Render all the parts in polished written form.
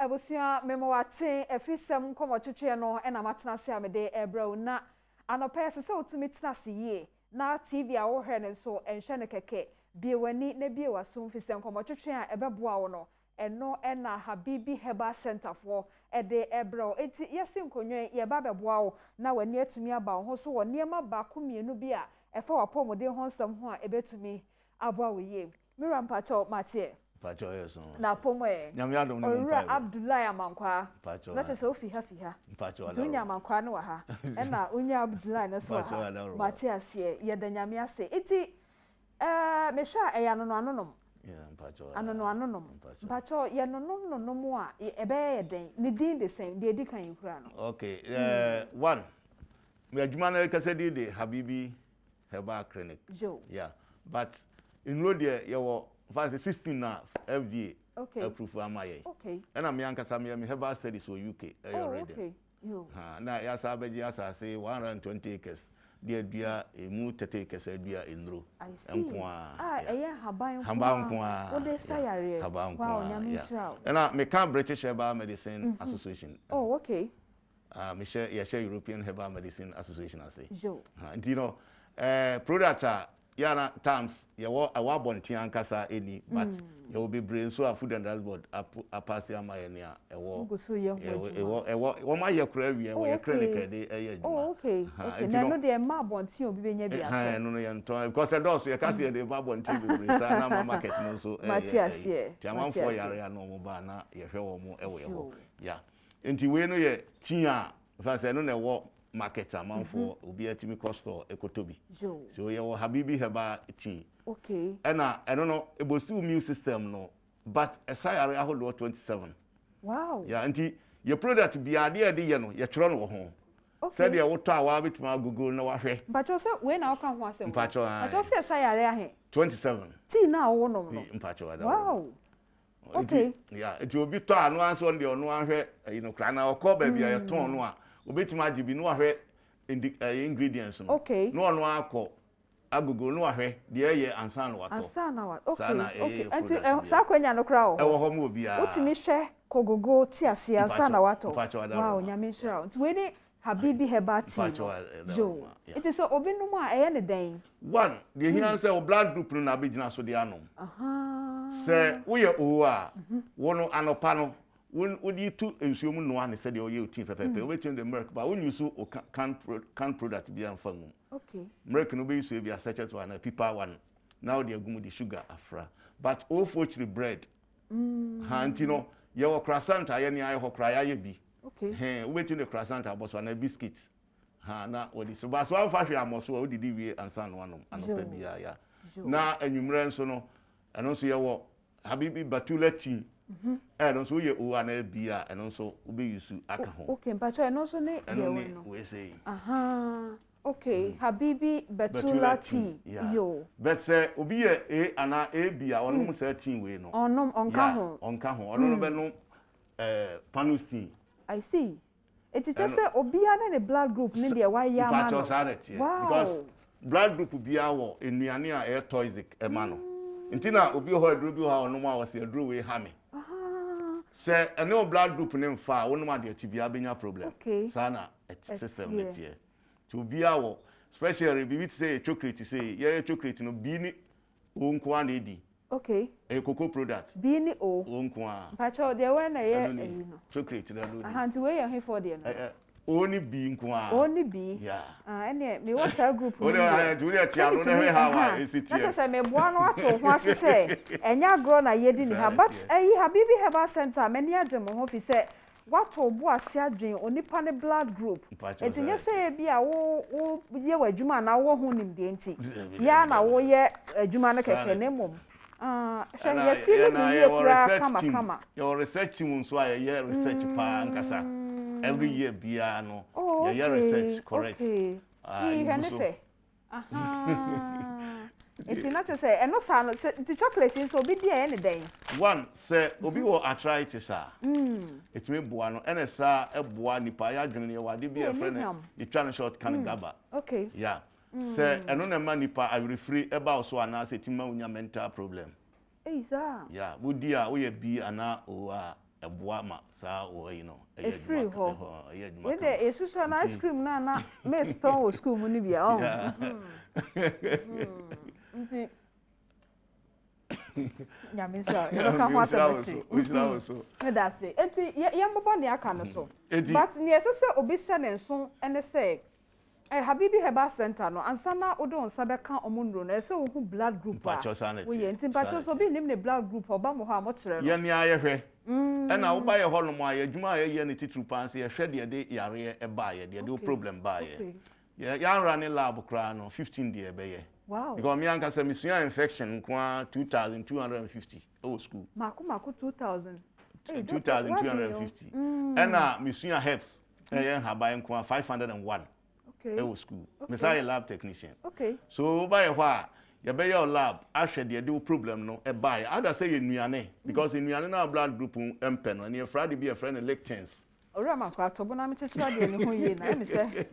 Abusua memowache Afisem komo twetwe no na matena se amede ebro na anopa se utumi tena se yie na TV a wo hwe ne so enhwe ne keke bie wani na bie wasum Afisem komo twetwe a ebeboa wo no eno na Habibi Herbal Center for ede ebro enti yesi nkonwe ye ba beboa wo na wani atumi aba wo so wo niema ba komienu bi a efa wapomode ho nsam ho a ebetumi aboa wo yie mira mpacho mache Pacho yeso na pomwe nyame adom ne Ora Abdullahi Amankwa Pacho na chese ofi ha Pacho dunya Amankwa no wa ha na unya Abdullahi na so ha Matias ye da nyame ase iti mehwa eyanonom Pacho anonom Pacho ye nonom a ebe ye den ni din the same de edikan yinkura no okay one me adwuma na kase de Habibi Herbal Clinic yeah but in road there you 16 na FDA approve amaye okay and am yankasa me Herbal studies for UK already okay yo na ya sabeji asase 120 acres dia dua emu 30 acres dua enro empo eye haban kwa o de sayare haban kwa onyame israel and me can British Herbal Medicine Association okay me share European Herbal Medicine Association ase yo you know product yana terms yawo awabonti ankasa eni but you will be brain so food and drugs board apasi amaye a ewo ewo ma ye kura wie we clinic dey eye okay na no dey ma bonti obi benya bi ato no yanto because the doors you can see dey ma bonti be brain sa na market no so Matias tiamanfo yare ya no mo ba na ye hwe wo mo ewo ye ho ya enti we no ye tia fa say no na ewo market amanfo obi atimi costo ekotobi so ye wo Habibi Herbal tea okay eno no ebosi immune system no but esayare ahodo 27 wow yeah anti your product biade e de ye no ye twero no wo ho said ye wo to awa betuma google na wa hwe mpacho se we na oka ho asem mpacho se esayare ahe 27 tea na wo no mpacho ada wow okay yeah enti obi to anu anso de onu ahwe kra na okọ ba bia ye ton no a obetuma agibi no ahwe ingredients no no onu akọ agogo no ahwe de ye ansa na wato okay anti sa kwanya no kra o ewo ho mo bia utimi hwe kogogo ti ase ansa na wato wow nyame shira nti we ni Habibi Herbal tea jo it is so obi no a eye ne den one the here say o blood group no na begina so de anom say we ye o a wono anopa no wodi tu ensuomu no ane say de o ye oti pepepe o betin the milk but when you so can product bi anfa mu okay milk no be so bi a sachet one na pipa one now they agum the sugar afra but o fortune bread hanti no ye wo croissant aye ne aye ho kra ya bi okay o betin the croissant aboso na biscuit na odi so ba so afa hwe amoso o didi wie ansa no anom anopa bia ya na anwumre nso no eno so ye wo Habibi Batula tea no so ye o ana bia eno so obe yusu aka ho okay mpacho eno so ne ye no we say okay Habibi Batula tea yo but say obi ye ana bia onom say tea we no onom onka ho onom be no panus tea I see it just say obi ana ne blood group ne de why ya man because blood group bia wo enuane a toxic e ma no ntina obi ho aduro bi ho onom a wo se aduro we ha me say ene blood group ne mfa wonom ade ti bia benya problem sana system net here to bia wo especially bi say chocolate say ye chocolate no bi ni onko an edi okay e cocoa product bi ni o onko an pacho de we na ye no chocolate na do nti we ye he for de no oni bi nko an oni bi ene me WhatsApp group oni do le tia no na he ha esiti na say me boa no ato ho ase say enya gro na ye di ni ha but Habibi Herbal Center many adem ho fi say wato bo ase adwen onipa ne blood group etinye say bi a wo ye wadwuma na wo ho nim de enti ya na wo ye adwuma no keke ne mom yes you kama your research mun so a ye research pa nkasa every year bia no your research correct it's not to say no sa the chocolate so be there any day one say obi wo arthritis it me boa no ene sa eboa nipa ya dwene ye wade bi e friend the try short can gaba okay yeah say eno na ma nipa awre free eba so ana say tima unya mental problem sir yeah wodi a wo ye bi ana o a eboa ma saa o you know e free ho we dey esusu na ice cream na me stone o school mu ni bia oh nti ya me sure you don't come out of it we so that's it enti ye mbobo ne aka no so but ne esese obi hye ne nso ene say Habibi Herbal Center no ansana odo nsa beka omunro na ese wo hu blood group a we ye nti pacho so bi nim ne blood group oba mo ha mo kire no ye ne aye hwe na wo ba ye ho no mo aye adwuma aye ye ne titru pan se ye hwe de yare e ba ye de problem ba ye ya running lab kra no 15 de be ye wow because me anka say misua infection kwa 2250 old school mako 2000 2250 na misua herbs Herbal kwa 501 old school misaya lab technician so by wha you be your lab ahwe de problem no e buy how say you nuane because nuane na blood group empe no na friday be a friend lectins ora ma kwa tobo na me chichira de ne ho yi na me say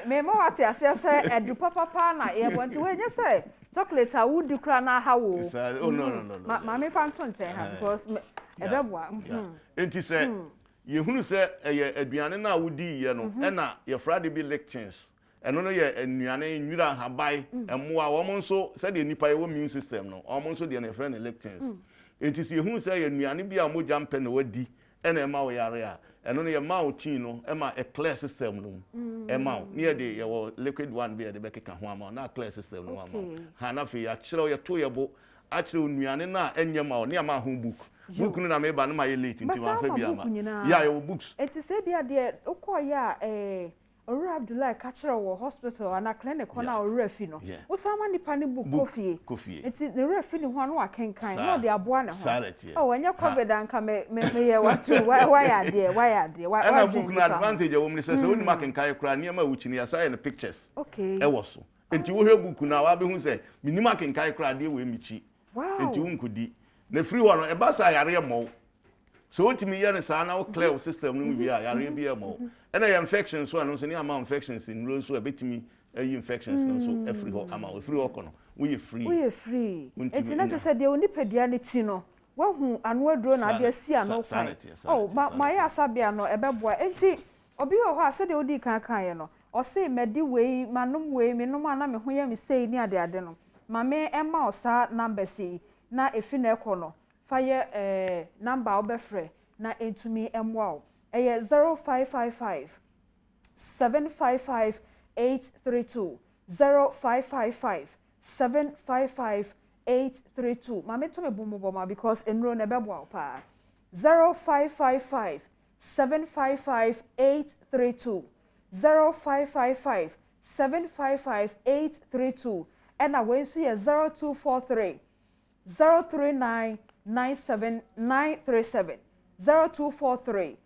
me mo ate ase say edu papa na e bonti we nye say chocolate a wood kra na ha wo oh no ma me fan to nchen ha because e be boa enti say ye hunu se aduane na wodi ye no e na ye frade bi lectins eno no ye anuane nwira habai emoa wo mo nso se de nipa ye wo immune system no o mo nso de na frade lectins enti se ye hunu se ye anuane bi a moja mpe na wadi e na ema wo yare a eno no ye ma o tin no e ma a clear system no e ma o ne de ye wo liquid one bi de be keka ho ama na clear system no ama ha na fe ya kire ye to ye bo a kire onuane na enye ma o ne ama ho book book no na me ba no ma ye late nti wa fa bia ma ya your books eti se bia de ukoya Ora Abdullah kachira wo hospital ana clinic na ora fi no wo sama nipa ne book kofie eti ne ora fi ne ho no akenkan no de aboa ne ho oh enye covid anka me ye watu why are there and book na advantage wo me say so ni makenkan kura ne ma wuchi ne yasa ne pictures e wo so enti wo hwe book na wa be hu say minima makenkan kura de we michi enti wo nkodi na free one e ba sa yare mo so otimi ye ne sa na wo clear system no wi a yare bi e mo and the infections so and so near amount infections in row so a bit me infections so every ho amount free ho kono we free it's not to say the only pediatrician no wahu anu aduro na de si ano kan oh my asabia no ebeboa enti obi ho ase de odi kan ye no o say medi we manum we me no na me ho ye me say ni ade no ma me ema osa number si na efi na ekono fa ye number obefre na entumi emwa 0555 755 832 0555 755 832 mame to me bomo because enro na bebo pa 0555 755 832 0555 755 832 and away so 0243 039 97937 0243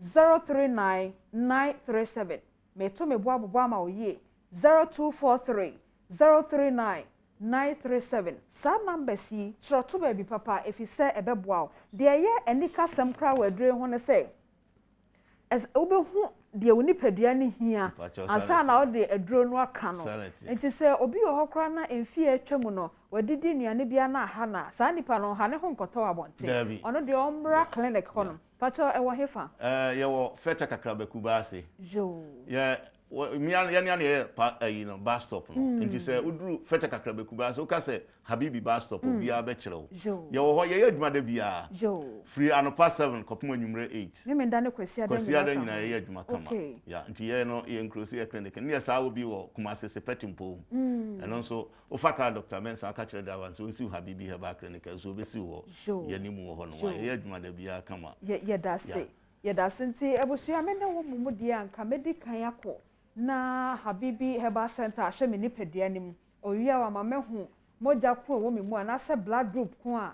039 937 me to me boa ma oye 0243 039 937 sa number si chro to baby papa if you say ebeboa de ye enika sam kra wadre ho ne say as obehu de oni padua ne hia ansa na o de aduro no aka no enti say obi ho kra na emfi atwam no wadidi nuane bia na ha na sa nipa no ha ne ho nkoto abonte ono de ombra clinic hono pacho ewo hefa ye wo feta kakra bakuba ase jo ye mi ya ne you know bus stop no enti say uduru feta kakra bakuba ase o ka say Habibi bus stop bia be kire wo ye wo ho ye adwuma da bia jo free anopa 7 kopum anwumre 8 me nda ne kwasi ada nyina ye adwuma kama ya enti ye no ye nkrosi ye clinic ne sa obi wo Kumase sepetimpo eno so o faka Dr. Mensa aka kire da wan so nsi Habibi Herbal clinic so be si wo ye ni mu ho no ye adwuma da bia kama ye da se nti ebusua me ne wo mu de anka medical akọ na Habibi Herbal Center ahwe me nipadua nim owiya wa ma mehu moja ko wo me mu ana se blood group ko a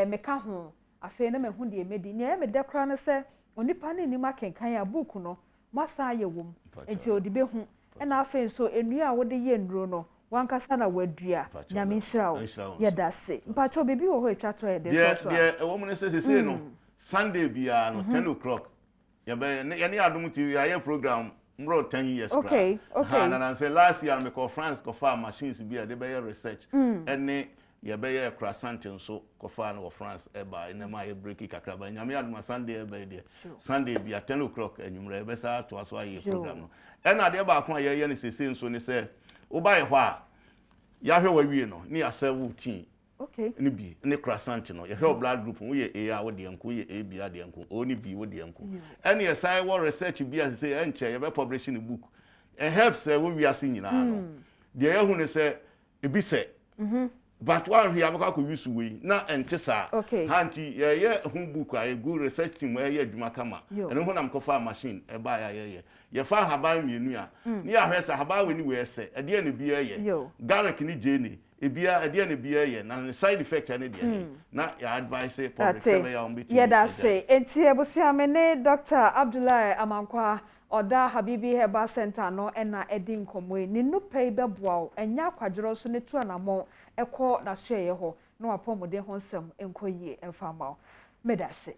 meka ho afi na mehu de medi ne me de kra no se onipa ne ni makenkan ya book no masa ye wom enti odi behu na afi so enua a wo de ye nduro no wankasa na wadua nyame nhyira wo ye da se mpacho bibi wo ho etwa to e de so de wo mu ne se no Sunday bia no 10 o'clock ye ne Adom TV ya program mbro 10 years okay and say last year me call France go farm machines bia de be research and ye be ye croissant nso kofa na France eba ina ma ye break kakra ba nyame adoma Sunday eba de Sunday bi at 10 o'clock enyumra e be sa to aso aye program no e na de ba ko ye ne sese nso ne se wo ba ye ho a ya hwe wa wie no ne ya 17 okay ni bi ne croissant no ye hwe blood group wo ye A a wo de enko ye A B a de enko o ni B wo de enko ene ye sai wo research bi as say enche ye be publishing book and help say wo wi ase nyina no de ye hu ne se e bi se but one here abaka ko use we na ente sa hanti ye hu book a go research team ye adwuma kama ene hu na mkofa machine e ba ye fa haban mienu a ni ya hwesa haban we ni we se e de ne bia ye garlic ni jeni e bia e de ne bia ye na side effect ane de na ya advice public say ya ombiti ye da say enti ebusia me ne Dr. Abdullahi Amankwa Oda Habibi Herbal Center no ena edi nkomwe ni nupe beboa enya kwadworo so ne tu anamo ekọ na hye ye ho na wapomode ho nsem enkoyie emfama medase